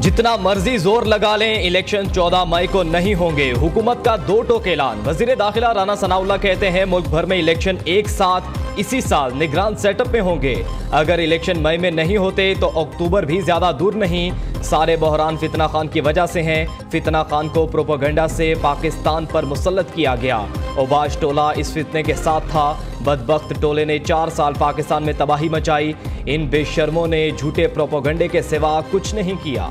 जितना मर्जी जोर लगा लें, इलेक्शन 14 मई को नहीं होंगे। हुकूमत का दो टोक ऐलान। वजीर दाखिला राना सनाउल्लाह कहते हैं मुल्क भर में इलेक्शन एक साथ इसी साल निगरान सेटअप में होंगे। अगर इलेक्शन मई में नहीं होते तो अक्टूबर भी ज्यादा दूर नहीं। सारे बहरान फितना खान की वजह से हैं। फितना खान को प्रोपेगेंडा से पाकिस्तान पर मुसल्लत किया गया। ओबाश टोला इस फितने के साथ था। बदबख्त टोले ने 4 साल पाकिस्तान में तबाही मचाई। इन बेशर्मों ने झूठे प्रोपेगेंडे के सिवा कुछ नहीं किया।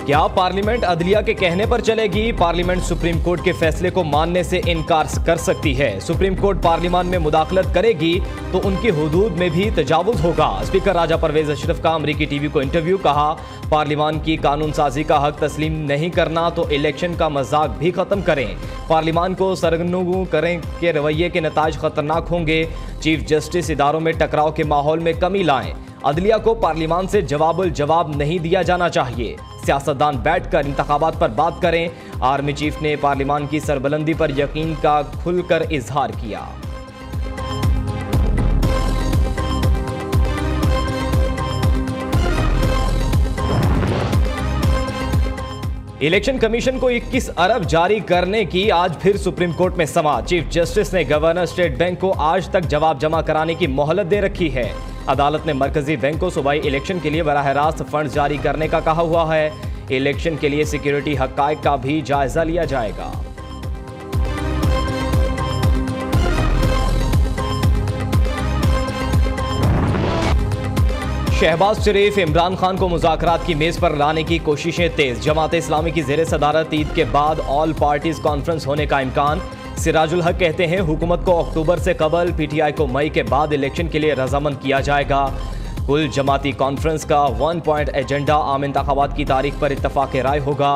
क्या पार्लियामेंट अदलिया के कहने पर चलेगी? पार्लियामेंट सुप्रीम कोर्ट के फैसले को मानने से इनकार कर सकती है। सुप्रीम कोर्ट पार्लियामेंट में मुदाखलत करेगी तो उनकी हुदूद में भी तजावुज होगा। स्पीकर राजा परवेज अशरफ का अमरीकी टीवी को इंटरव्यू। कहा, पार्लियामेंट की कानून साजी का हक तस्लीम नहीं करना तो इलेक्शन का मजाक भी खत्म करें। पार्लियामेंट को सरगर्म करें के रवैये के नताज खतरनाक होंगे। चीफ जस्टिस इदारों में टकराव के माहौल में कमी लाएं। अदलिया को पार्लियामेंट से जवाब नहीं दिया जाना चाहिए। सियासतदान बैठकर इंतखाबात पर बात करें। आर्मी चीफ ने पार्लियामेंट की सरबलंदी पर यकीन का खुलकर इजहार किया। इलेक्शन कमीशन को 21 अरब जारी करने की आज फिर सुप्रीम कोर्ट में समा। चीफ जस्टिस ने गवर्नर स्टेट बैंक को आज तक जवाब जमा कराने की मोहलत दे रखी है। अदालत ने मरकजी बैंक को सूबाई इलेक्शन के लिए बराह रास्त फंड जारी करने का कहा हुआ है। इलेक्शन के लिए सिक्योरिटी हक़ाइक़ का भी जायजा लिया जाएगा। शहबाज शरीफ इमरान खान को मुज़ाकरात की मेज पर लाने की कोशिशें तेज। जमात इस्लामी की ज़ेर सदारत ईद के बाद ऑल पार्टीज कॉन्फ्रेंस होने का इम्कान। सिराजुल हक कहते हैं हुकूमत को अक्टूबर से कबल, पीटीआई को मई के बाद इलेक्शन के लिए रजामंद किया जाएगा। कुल जमाती कॉन्फ्रेंस का 1 पॉइंट एजेंडा आम इंतखाबात की तारीख पर इत्तफाक राय होगा।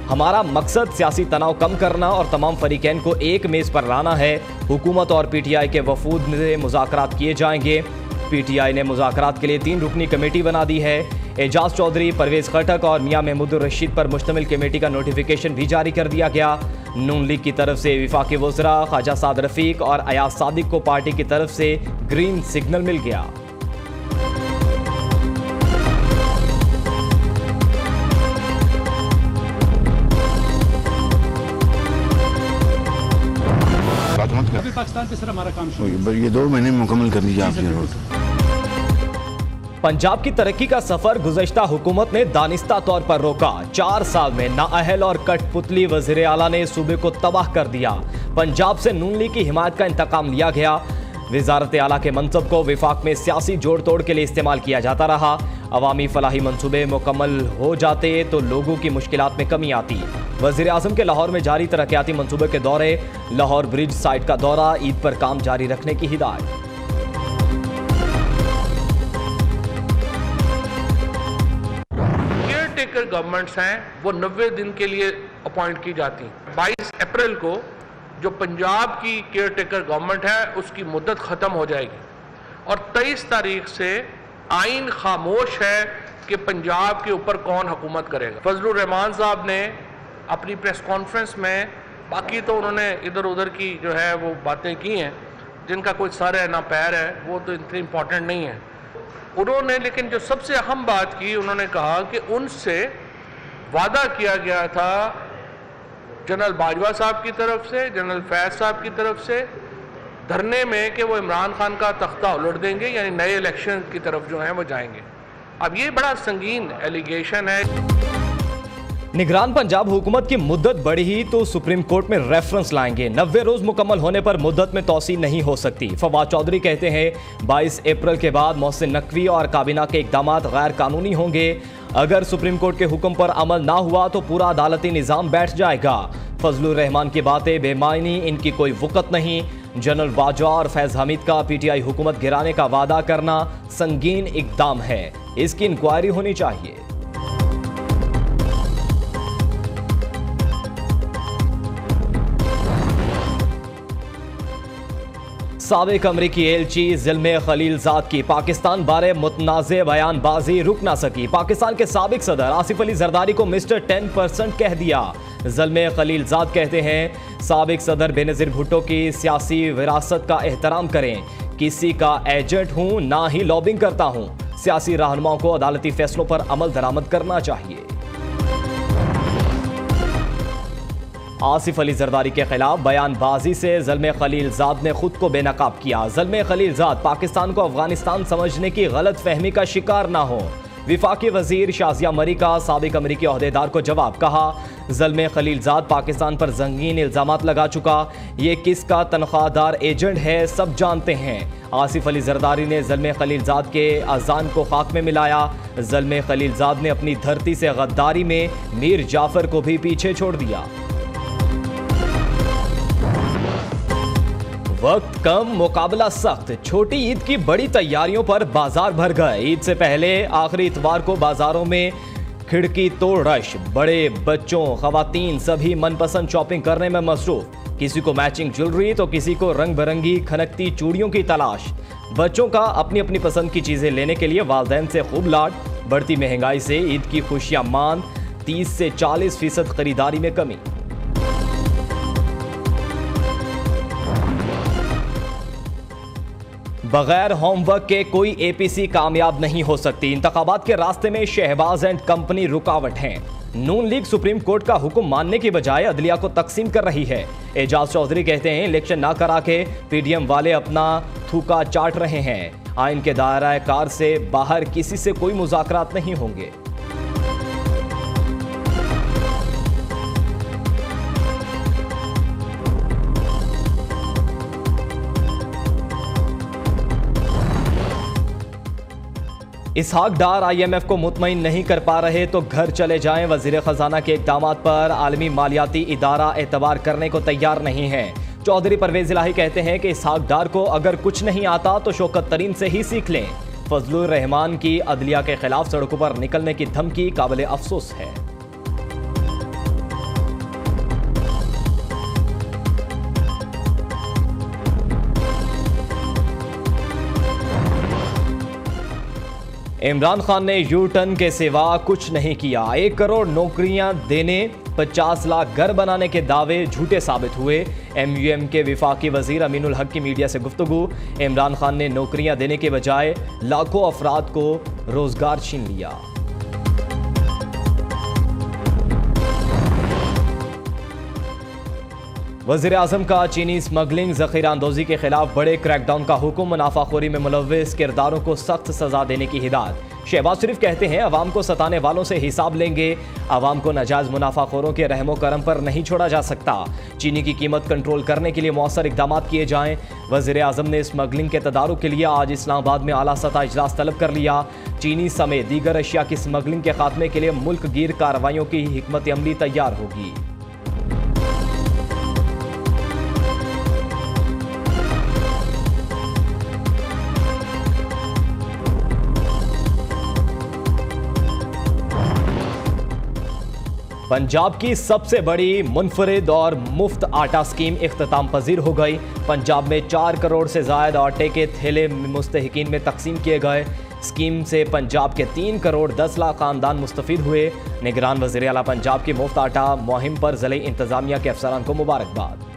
हमारा मकसद सियासी तनाव कम करना और तमाम फरीकैन को एक मेज़ पर लाना है। हुकूमत और पीटीआई के वफूद से मुज़ाकरात किए जाएंगे। पीटीआई ने मुज़ाकरात के लिए 3 रुकनी कमेटी बना दी है। एजाज चौधरी, परवेज खटक और मियां महमूदुर रशीद पर मुश्तमिल कमेटी का नोटिफिकेशन भी जारी कर दिया गया। नून लीग की तरफ से विफाकी वज़रा ख्वाजा साद रफीक और अयाज सादिक को पार्टी की तरफ से ग्रीन सिग्नल मिल गया। पाकिस्तान पे सर हमारा काम शुरू, ये 2 महीने मुकम्मल कर दीजिए आपने। पंजाब की तरक्की का सफर गुज़श्ता हुकूमत ने दानिस्ता तौर पर रोका। 4 साल में नाअहल और कठपुतली वज़ीर आला ने सूबे को तबाह कर दिया। पंजाब से नून लीग की हिमायत का इंतकाम लिया गया। वज़ारत आला के मनसब को विफाक में सियासी जोड़ तोड़ के लिए इस्तेमाल किया जाता रहा। अवामी फलाही मंसूबे मुकम्मल हो जाते तो लोगों की मुश्किलात में कमी आती। वज़ीर आज़म के लाहौर में जारी तरक्याती मंसूबे के दौरे। लाहौर ब्रिज साइट का दौरा। ईद पर काम जारी रखने की हिदायत। केयरटेकर गवर्नमेंट्स हैं वो 90 दिन के लिए अपॉइंट की जाती हैं। 22 अप्रैल को जो पंजाब की केयरटेकर गवर्नमेंट है उसकी मुद्दत ख़त्म हो जाएगी और 23 तारीख से आइन खामोश है कि पंजाब के ऊपर कौन हुकूमत करेगा। फजलुर रहमान साहब ने अपनी प्रेस कॉन्फ्रेंस में, बाकी तो उन्होंने इधर उधर की जो है वो बातें की हैं जिनका कोई सर है ना पैर है, वो तो इतनी इम्पोर्टेंट नहीं है। उन्होंने लेकिन जो सबसे अहम बात की, उन्होंने कहा कि उनसे वादा किया गया था जनरल बाजवा साहब की तरफ से, जनरल फैज साहब की तरफ से धरने में कि वो इमरान खान का तख्ता उलट देंगे, यानी नए इलेक्शन की तरफ जो है वो जाएंगे। अब ये बड़ा संगीन एलिगेशन है। निगरान पंजाब हुकूमत की मुद्दत बढ़ी तो सुप्रीम कोर्ट में रेफरेंस लाएंगे। 90 रोज मुकम्मल होने पर मुद्दत में तौसी नहीं हो सकती। फवाद चौधरी कहते हैं 22 अप्रैल के बाद मोहसिन नकवी और काबीना के इकदाम गैर कानूनी होंगे। अगर सुप्रीम कोर्ट के हुक्म पर अमल ना हुआ तो पूरा अदालती निज़ाम बैठ जाएगा। फजलुर रहमान की बातें बेमानी, इनकी कोई वक़्त नहीं। जनरल बाजवा और फैज हमीद का पीटीआई हुकूमत गिराने का वादा करना संगीन इकदाम है। इसकी इंक्वायरी होनी चाहिए। साबिक अमरीकी एलची ज़िल्मे खलीलजाद की पाकिस्तान बारे मुतनाज़े बयानबाजी रुक ना सकी। पाकिस्तान के साबिक सदर आसिफ अली जरदारी को मिस्टर 10% कह दिया। ज़िल्मे खलीलजाद कहते हैं साबिक सदर बेनज़ीर भुट्टो की सियासी विरासत का एहतराम करें। किसी का एजेंट हूं, ना ही लॉबिंग करता हूं। सियासी रहनुमाओं को अदालती फैसलों पर अमल दरामद करना चाहिए। आसिफ अली जरदारी के खिलाफ बयानबाजी से ज़ल्मे खलीलजाद ने खुद को बेनकाब किया। ज़ल्मे खलीलजाद पाकिस्तान को अफगानिस्तान समझने की गलत फहमी का शिकार ना हो। विफाकी वजीर शाजिया मरी का साबिक अमरीकी ओहदेदार को जवाब, कहा ज़ल्मे खलीलजाद पाकिस्तान पर संगीन इल्जामात लगा चुका, ये किसका तनख्वाहदार एजेंट है सब जानते हैं। आसिफ अली जरदारी ने ज़ल्मे खलीलजाद के अजान को खाक में मिलाया। ज़ल्मे खलीलजाद ने अपनी धरती से गद्दारी में मीर जाफर को भी पीछे छोड़ दिया। वक्त कम, मुकाबला सख्त। छोटी ईद की बड़ी तैयारियों पर बाजार भर गए। ईद से पहले आखिरी इतवार को बाजारों में खिड़की तोड़ रश। बड़े, बच्चों, खवातीन सभी मनपसंद शॉपिंग करने में मसरूफ। किसी को मैचिंग ज्वेलरी तो किसी को रंग बिरंगी खनकती चूड़ियों की तलाश। बच्चों का अपनी अपनी पसंद की चीजें लेने के लिए वालिदैन से खूब लाड। बढ़ती महंगाई से ईद की खुशियां मान, 30 से 40% खरीदारी में कमी। बगैर होमवर्क के कोई एपीसी कामयाब नहीं हो सकती। इंतखाबात के रास्ते में शहबाज एंड कंपनी रुकावट हैं। नून लीग सुप्रीम कोर्ट का हुक्म मानने की बजाय अदलिया को तकसीम कर रही है। एजाज चौधरी कहते हैं इलेक्शन ना करा के पीडीएम वाले अपना थूका चाट रहे हैं। आइन के दायरा कार से बाहर किसी से कोई मुज़ाकरात नहीं होंगे। इसहाक डार आईएमएफ को मुतमईन नहीं कर पा रहे तो घर चले जाएं। वजीर खजाना के इक़दामात पर आलमी मालियाती इदारा एतबार करने को तैयार नहीं है। चौधरी परवेज इलाही कहते हैं कि इसहाक डार को अगर कुछ नहीं आता तो शौकत तरीन से ही सीख लें। फजलुर रहमान की अदलिया के खिलाफ सड़कों पर निकलने की धमकी काबिल अफसोस है। इमरान खान ने यू टर्न के सिवा कुछ नहीं किया। 1 करोड़ नौकरियां देने, 50 लाख घर बनाने के दावे झूठे साबित हुए। एमयूएम के विफाकी वजीर अमीनुल हक की मीडिया से गुफ्तगू। इमरान खान ने नौकरियां देने के बजाय लाखों अफराद को रोजगार छीन लिया। वज़ीर आज़म का चीनी स्मगलिंग ज़ख़ीरा अंदोज़ी के खिलाफ बड़े क्रैकडाउन का हुक्म। मुनाफाखोरी में मुलव्विस किरदारों को सख्त सजा देने की हिदायत। शहबाज शरीफ कहते हैं अवाम को सताने वालों से हिसाब लेंगे। अवाम को नाजायज़ मुनाफाखोरों के रहमो करम पर नहीं छोड़ा जा सकता। चीनी की कीमत कंट्रोल करने के लिए मौसर इक़दाम किए जाएँ। वज़ीर आज़म ने स्मगलिंग के तदारुक के लिए आज इस्लामाबाद में आला सतह इजलास तलब कर लिया। चीनी समेत दीगर अशिया की स्मगलिंग के खात्मे के लिए मुल्क गिर कार्रवाइयों की हिकमत अमली तैयार होगी। पंजाब की सबसे बड़ी मुनफरिद और मुफ्त आटा स्कीम इख्तिताम पजीर हो गई। पंजाब में 4 करोड़ से ज़ायद आटे के थैले मुस्तहिकीन में तकसीम किए गए। स्कीम से पंजाब के 3 करोड़ 10 लाख खानदान मुस्तफीद हुए। निगरान वज़ीर आला पंजाब की मुफ्त आटा मुहिम पर ज़िले इंतज़ामिया के अफसरान को मुबारकबाद।